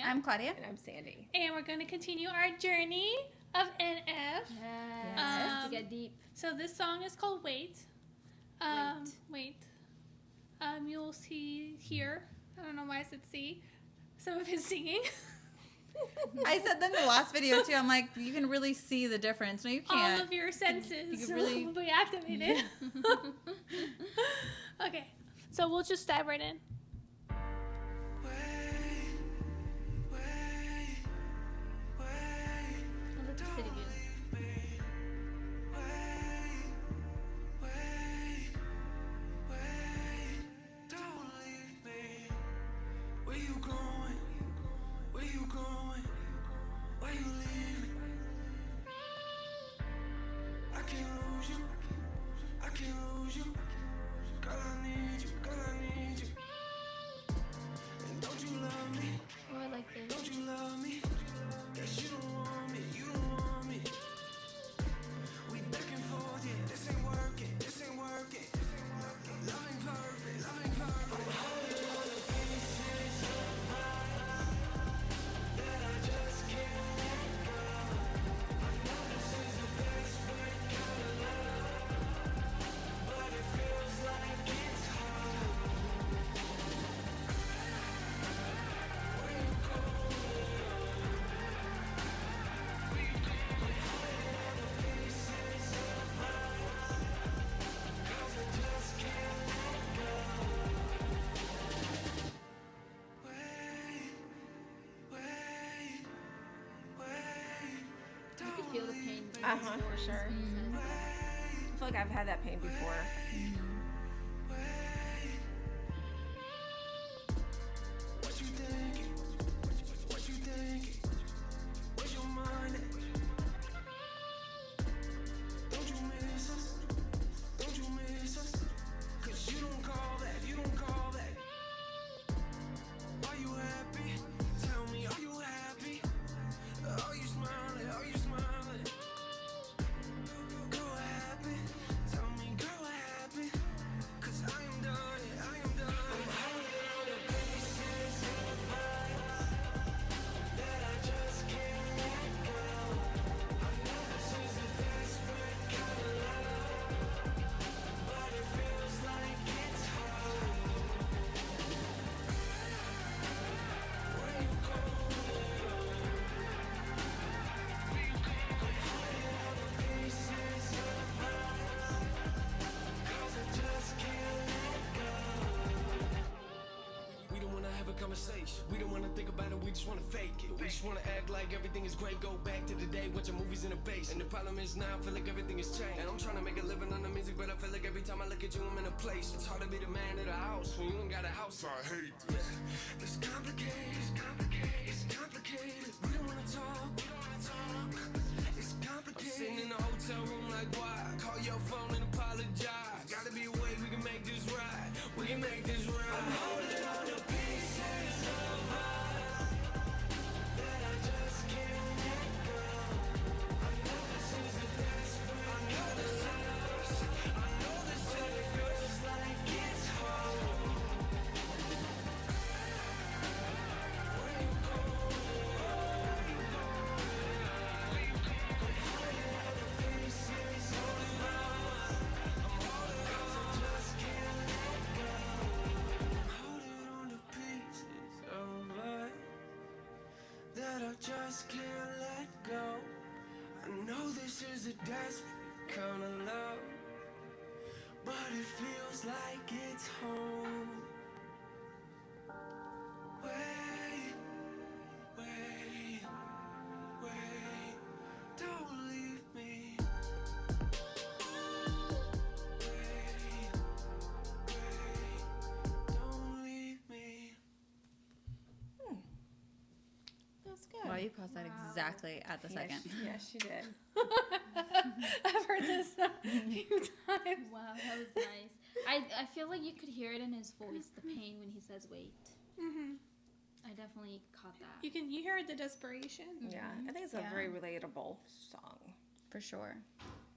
I'm Claudia. And I'm Sandy. And we're going to continue our journey of NF. Yes. To get deep. So this song is called Wait. Wait. You'll see here. I don't know why I said see. Some of his singing. I said that in the last video too. I'm like, you can really see the difference. No, you can't. All of your senses you can really will be activated. Okay, so we'll just dive right in. Let the city view. Oh, I like this. Don't you love me? Guess you don't want me, you don't want me. We back and forth, yeah, this ain't working, this ain't working. Love ain't perfect, love ain't perfect. I'm holding on to pieces of us that I just can't let go. I know this is a desperate kind of love, but it feels like it's hard. You could feel the pain. For sure. I feel like I've had that pain before. What you thinking? What you thinking? Where's your mind at? Don't you miss us? Don't you miss us? 'Cause you don't call back, you don't call back. Are you happy? Tell me, are you happy? Are you smiling? Are you smiling? Girl, happy? Tell me, girl, happy? 'Cause I am done, I am done. I'm holding on to pieces of us that I just can't let go. I know this is a desperate kind of love, but it feels like it's hard. Where you going? Pieces of us, 'cause I just can't let go. We don't wanna have a conversation. We don't wanna think about it. We just wanna fake it. We just wanna act like everything is great. Go back to the day, watching movies in the base. And the problem is now I feel like everything has changed. And I'm trying to make a living on the music, but I feel like every time I look at you, I'm in a place. It's hard to be the man of the house when you ain't got a house. I hate this. It's complicated. It's complicated. It's complicated. We don't wanna talk. We don't wanna talk. It's complicated. I'm sitting in the hotel room like, why? Call your phone and apologize. Gotta be a way we can make this right. We can make this right. I'm holding on to pieces of us that I just can't let go. I know this is a desperate. I know this is. I know this is. It feels like it's hard. Where you going? Pieces of us. I'm holding 'cause I just can't let go. I'm holding on to pieces of us that I just can't let go. I know this is a desperate kind of love, but it feels like it's home. Wait, wait, wait, don't leave me. Wait, wait, don't leave me. That's good. Wow, you paused that exactly at the second. Yes, she did. I've heard this a few times. Wow, that was nice. I feel like you could hear it in his voice, the pain when he says wait. Mm-hmm. I definitely caught that. You hear the desperation. Yeah, I think it's a Yeah. very relatable song. For sure.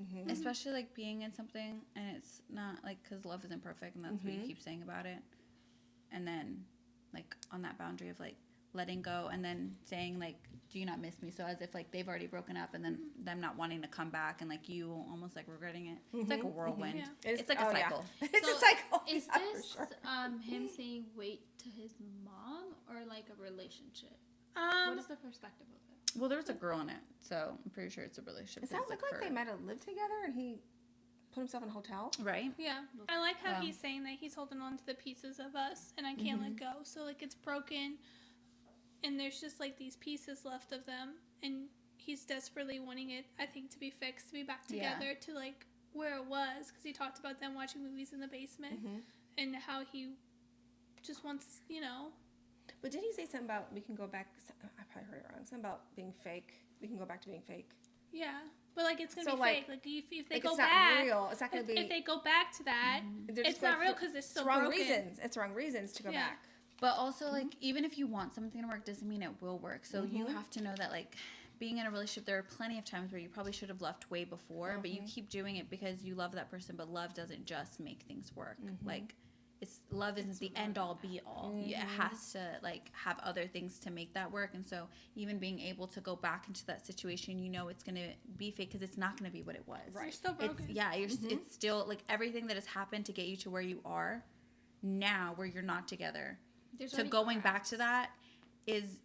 Mm-hmm. Especially like being in something and it's not like, because love isn't perfect and that's what you keep saying about it. And then like on that boundary of like letting go and then saying like, do you not miss me? So as if like they've already broken up and then them not wanting to come back and like you almost like regretting it. It's like a whirlwind. Yeah. It's like a cycle. It's So a cycle. Is yeah, for this sure. him saying wait to his mom or like a relationship? What is the perspective of it? Well, there was a girl in it, so I'm pretty sure it's a relationship. Does that It's look like her. they might have lived together and he put himself in a hotel? Right? Yeah, I like how Wow. he's saying that he's holding on to the pieces of us, and I can't let go. So like it's broken, and there's just like these pieces left of them, and he's desperately wanting it, I think, to be fixed, to be back Yeah. together, to like where it was, because he talked about them watching movies in the basement, and how he just wants, you know. But did he say something about we can go back? I probably heard it wrong. Something about being fake. We can go back to being fake. Yeah, but like it's gonna So, be like- fake. Like if they Like go it's not back, real. It's not going to be. if they go back to that, they're just it's not going real for- because it's still it's wrong broken. reasons. It's wrong reasons to go Yeah. back. But also, like, even if you want something to work, doesn't mean it will work. So you have to know that, like, being in a relationship, there are plenty of times where you probably should have left way before, but you keep doing it because you love that person. But love doesn't just make things work. Like, love isn't the end all be all. It has to like have other things to make that work. And so even being able to go back into that situation, you know, it's gonna be fake because it's not gonna be what it was. You're still broken. It's still like everything that has happened to get you to where you are now, where you're not together. There's So already going back cracks. to that is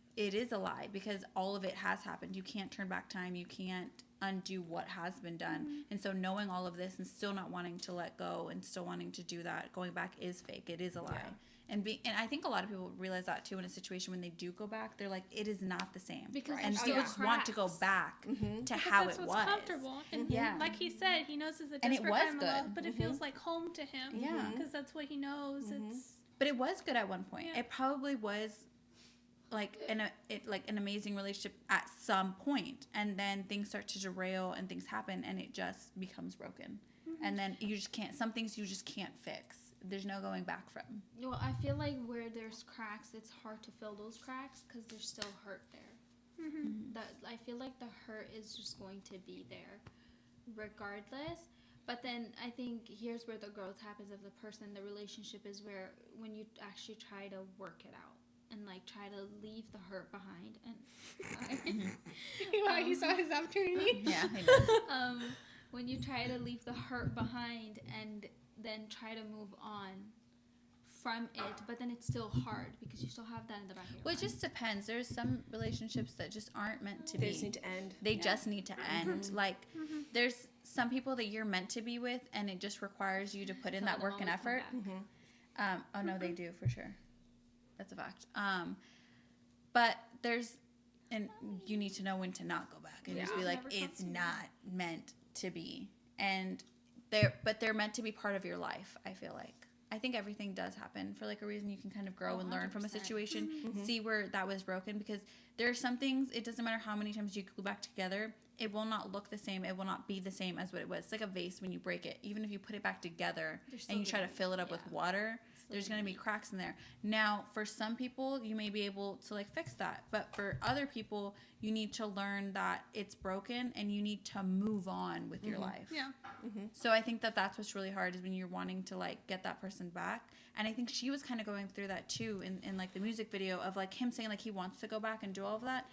a lie because all of it has happened. You can't turn back time. You can't undo what has been done. And so knowing all of this and still not wanting to let go and still wanting to do that, going back is fake. It is a lie. Yeah. And I think a lot of people realize that too in a situation when they do go back, they're like, it is not the same. Because and there's people still just want to go cracks. back to Because how that's it what's was. comfortable. And Yeah. like he said, he knows it's a And it desperate was kind of love, good. but it feels like home to him. Yeah. Because that's what he knows. It's But it was good at one point. Yeah. It probably was like an amazing relationship at some point, and then things start to derail and things happen, and it just becomes broken. And then you just can't. Some things you just can't fix. There's no going back from. Well, I feel like where there's cracks, it's hard to fill those cracks because there's still hurt there. That I feel like the hurt is just going to be there, regardless. But then I think here's where the growth happens of the person. The relationship is where when you actually try to work it out and like try to leave the hurt behind. And he saw his opportunity. Yeah, I know. when you try to leave the hurt behind and then try to move on from it, but then it's still hard because you still have that in the back of your Well, it mind. just depends. There's some relationships that just aren't meant to They be. just need to end. They just need to end. Like, there's some people that you're meant to be with, and it just requires you to put in Some that of them work and always come effort. back. Oh no, they do for sure. That's a fact. But and you need to know when to not go back and just be like, Never it's come to not meant to be, and they're meant to be part of your life. I feel like. I think everything does happen for like a reason. You can kind of grow and learn from a 100%. situation, see where that was broken, because there are some things, it doesn't matter how many times you go back together, it will not look the same. It will not be the same as what it was. It's like a vase when you break it. Even if you put it back together There's still and you try to gonna be- fill it up with yeah. water, there's going to be cracks in there. Now, for some people, you may be able to like fix that. But for other people, you need to learn that it's broken and you need to move on with your life. Yeah. So I think that that's what's really hard is when you're wanting to like get that person back. And I think she was kind of going through that too in like the music video of like him saying like he wants to go back and do all of that.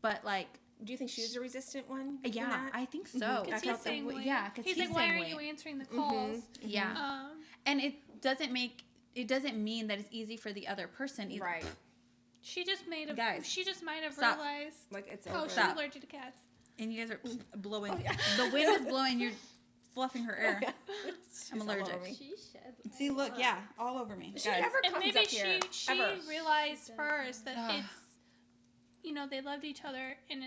But like, Do you think she was a resistant one? in yeah, that? I think so. I He's felt that saying, way- wait. yeah, 'cause he's he's like, why saying aren't you wait. answering the calls? Yeah. And it doesn't mean that it's easy for the other person either. Right. She just might have Stop. realized, Like it's oh, over. she's Stop. allergic to cats. And you guys are blowing. yeah. The wind is blowing. You're fluffing her air. She's I'm all over allergic. me. She sheds. See, look, yeah, all over me. She Guys. never And comes maybe up here. she ever. realized first that Ugh. it's, they loved each other and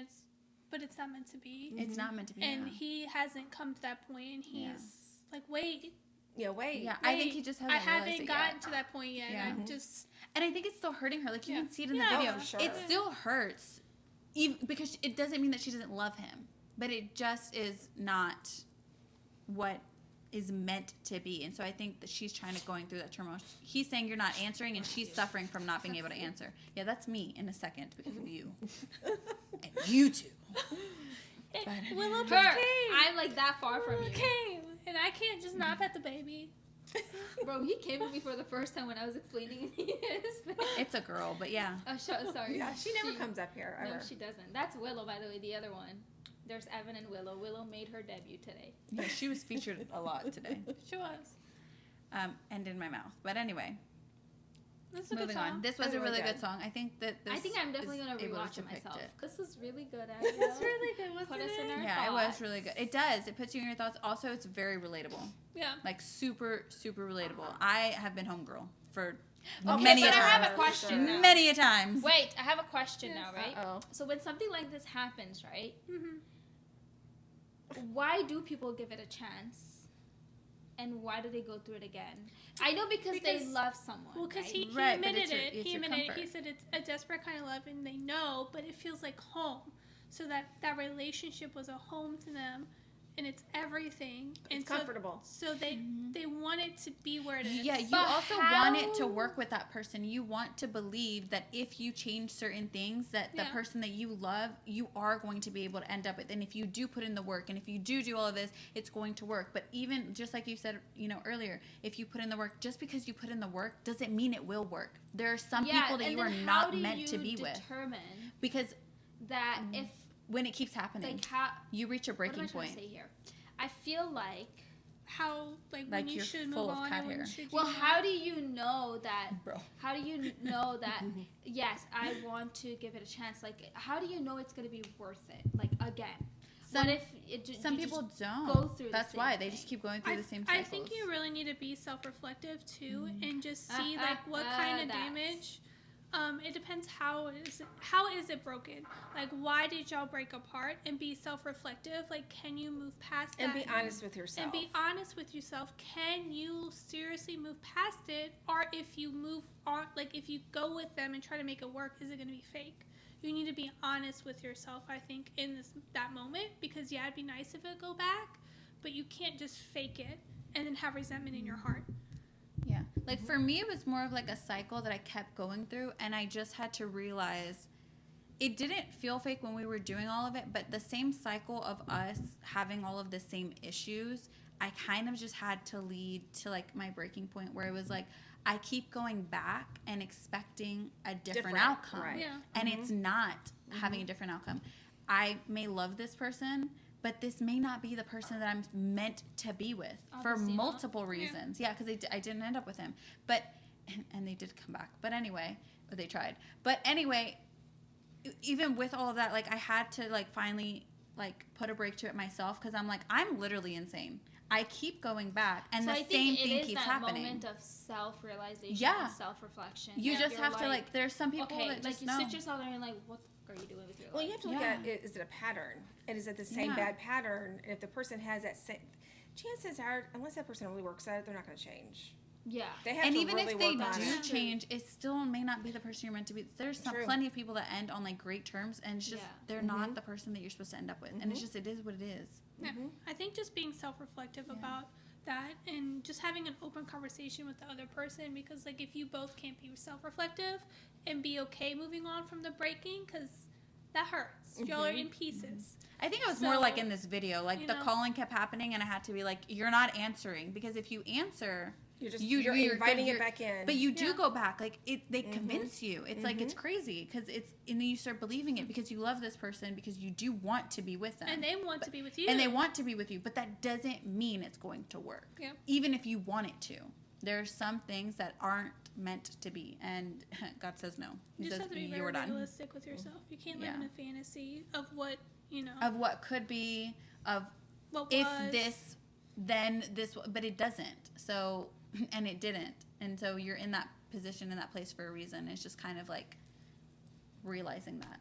but it's not meant to be. It's not meant to be. And yeah. he hasn't come to that point, and he's Yeah. like, wait, Yeah, wait. Yeah, I think he just hasn't I realized haven't it gotten yet. to that point yet. Yeah. I'm just, And I think it's still hurting her. Like, you Yeah. can see it in the Yeah, video. for sure. It still hurts. Even because it doesn't mean that she doesn't love him. But it just is not what is meant to be. And so I think that she's trying to going through that turmoil. He's saying you're not answering, and she's suffering from not being able to answer. Yeah, that's me in a second because of you. And you two. Willow just Her. came. I'm like that far from Willow you. came, and I can't just not pet the baby. Bro, he came with me for the first time when I was explaining his. It's a girl, but yeah. Oh, sorry. Yeah, she never comes up here ever. No, she doesn't. That's Willow, by the way, the other one. There's Evan and Willow. Willow made her debut today. Yeah, she was featured a lot today. She was. And in my mouth. But anyway, This is a good moving song. on. This was a really good song. I think that this I think I'm definitely is gonna able rewatch to it depict myself. it. This is really good. It's really good, wasn't Put us in it? our Yeah, thoughts. it was really good. It does. It puts you in your thoughts. Also, it's very relatable. Yeah. Like super, super relatable. I have been homegirl for Okay, many but a I have time. a question now. Many a times. Wait, I have a question now, right? Uh-oh. So when something like this happens, right? Mm-hmm. Why do people give it a chance? And why do they go through it again? I know because they Because- love someone. Well, because right? he Right, but admitted it's your- it. it's He your admitted it. He comfort. said it's a desperate kind of love, and they know, but it feels like home. So that relationship was a home to them, and it's everything. And It's comfortable. So they want it to be where it is. Yeah, you But also how- want it to work with that person. You want to believe that if you change certain things, that the Yeah. person that you love, you are going to be able to end up with. And if you do put in the work, and if you do all of this, it's going to work. But even just like you said, earlier, if you put in the work, just because you put in the work doesn't mean it will work. There are some people that and you are then not how do meant to be you with, determine because that if when it keeps happening, like how you reach a what am breaking I trying point. to say here? I feel like How Like when you you're should full move of on cat and when hair. should you well, not. how do you know that? Bro. How do you know that? Yes, I want to give it a chance. Like, how do you know it's gonna be worth it? Like again, Some- what if it, Some you people just don't. go through? That's the why same they thing? just keep going through the same cycles. I think you really need to be self-reflective too, and just see like what kind of that. damage. It depends how is it broken? Like why did y'all break apart? And be self-reflective. Like can you move past And that? be honest with yourself. And be honest with yourself. Can you seriously move past it? Or if you move on, like if you go with them and try to make it work, is it going to be fake? You need to be honest with yourself, I think, in that moment. Because yeah, it'd be nice if it go back, but you can't just fake it and then have resentment in your heart. Yeah. Like for me, it was more of like a cycle that I kept going through, and I just had to realize it didn't feel fake when we were doing all of it, but the same cycle of us having all of the same issues, I kind of just had to lead to like my breaking point where it was like, I keep going back and expecting a different outcome. right. Yeah. And it's not having a different outcome. I may love this person, but this may not be the person that I'm meant to be with for Obviously not. multiple reasons. Yeah, because I didn't end up with him. But, and they did come back. But anyway, or they tried. But anyway, even with all of that, like I had to like finally like put a break to it myself because I'm like, I'm literally insane. I keep going back, and So the I think same it thing is keeps that happening. moment of self-realization, Yeah. and self-reflection. You that just you're have to like. There's some people okay, that like just you know. sit yourself there and you're like, what the fuck are you doing with your life? Well, you have to look Yeah. at is it a pattern? And is it the same Yeah. bad pattern? And if the person has that same, chances are, unless that person really works at it, they're not going to change. Yeah. They have And to even really if they work on do it. change, it still may not be the person you're meant to be. There's True. plenty of people that end on like great terms, and it's just Yeah. they're not the person that you're supposed to end up with, and it's just it is what it is. Yeah. I think just being self-reflective Yeah. about that and just having an open conversation with the other person, because like if you both can't be self-reflective and be okay moving on from the breaking, because that hurts. Y'all are in pieces. I think it was more like So, in this video, like you the know. calling kept happening, and I had to be like, "You're not answering," because if you answer, You're just you're inviting you're- it back in. But you do Yeah. go back, like they convince you. It's like it's crazy because and then you start believing it because you love this person because you do want to be with them, And they want to be with you. and they want to be with you, but that doesn't mean it's going to work. Yeah. Even if you want it to, there are some things that aren't meant to be, and God says no. He You just says have to be you very are done. realistic with yourself. You can't live Yeah. in a fantasy of what, Of what could be, of what if was. this, then this, but it doesn't. So, and it didn't. And so you're in that position, in that place for a reason. It's just kind of like realizing that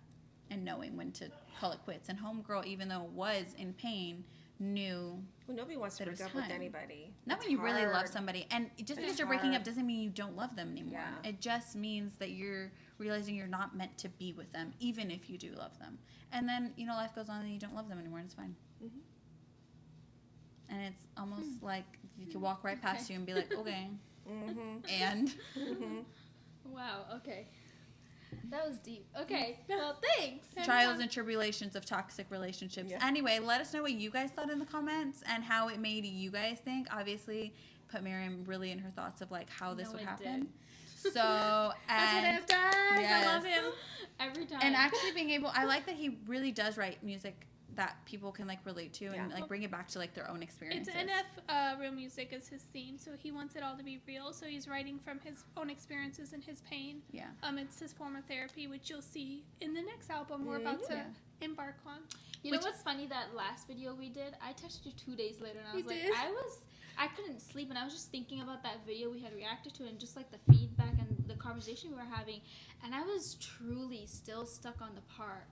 and knowing when to call it quits. And Homegirl, even though it was in pain, knew Well, nobody wants to that it break was up with time. anybody. not It's when you really love hard. somebody. And just because It's you're breaking up hard. doesn't mean you don't love them anymore. Yeah. It just means that you're realizing you're not meant to be with them, even if you do love them. And then, life goes on and you don't love them anymore, and it's fine. Mhm. And it's almost like you can walk right past you and be like, okay. Mhm. And Wow. Okay. That was deep. Okay. Well, thanks. trials and tribulations of toxic relationships. Yeah. Anyway, let us know what you guys thought in the comments and how it made you guys think. Obviously, put Miriam really in her thoughts of like how this No, would it happen. did. So That's what and F does. yes. I love him. Every time. and actually being able, I like that he really does write music that people can like relate to and Yeah. like bring it back to like their own experiences. It's real music is his theme, so he wants it all to be real. So he's writing from his own experiences and his pain. Yeah. It's his form of therapy, which you'll see in the next album we're about to embark on. You know what's funny? That last video we did, I texted you 2 days later, and I was You like, did? I couldn't sleep, and I was just thinking about that video we had reacted to, and just like the feedback and the conversation we were having, and I was truly still stuck on the part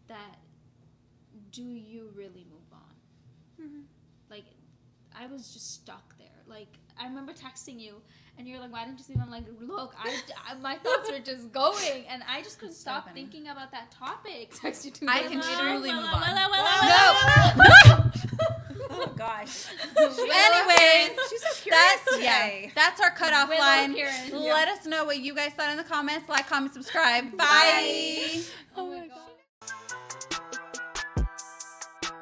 that, do you really move on? Mm-hmm. Like, I was just stuck there. Like, I remember texting you, and you're like, why didn't you sleep? I'm like, look, my thoughts were just going, and I just couldn't stop funny. thinking about that topic. Text you 2 I days can later. truly move on. Oh gosh. Anyways, She's so curious today. that's our cutoff Willow line. Karen. Let us know what you guys thought in the comments. Like, comment, subscribe. Bye.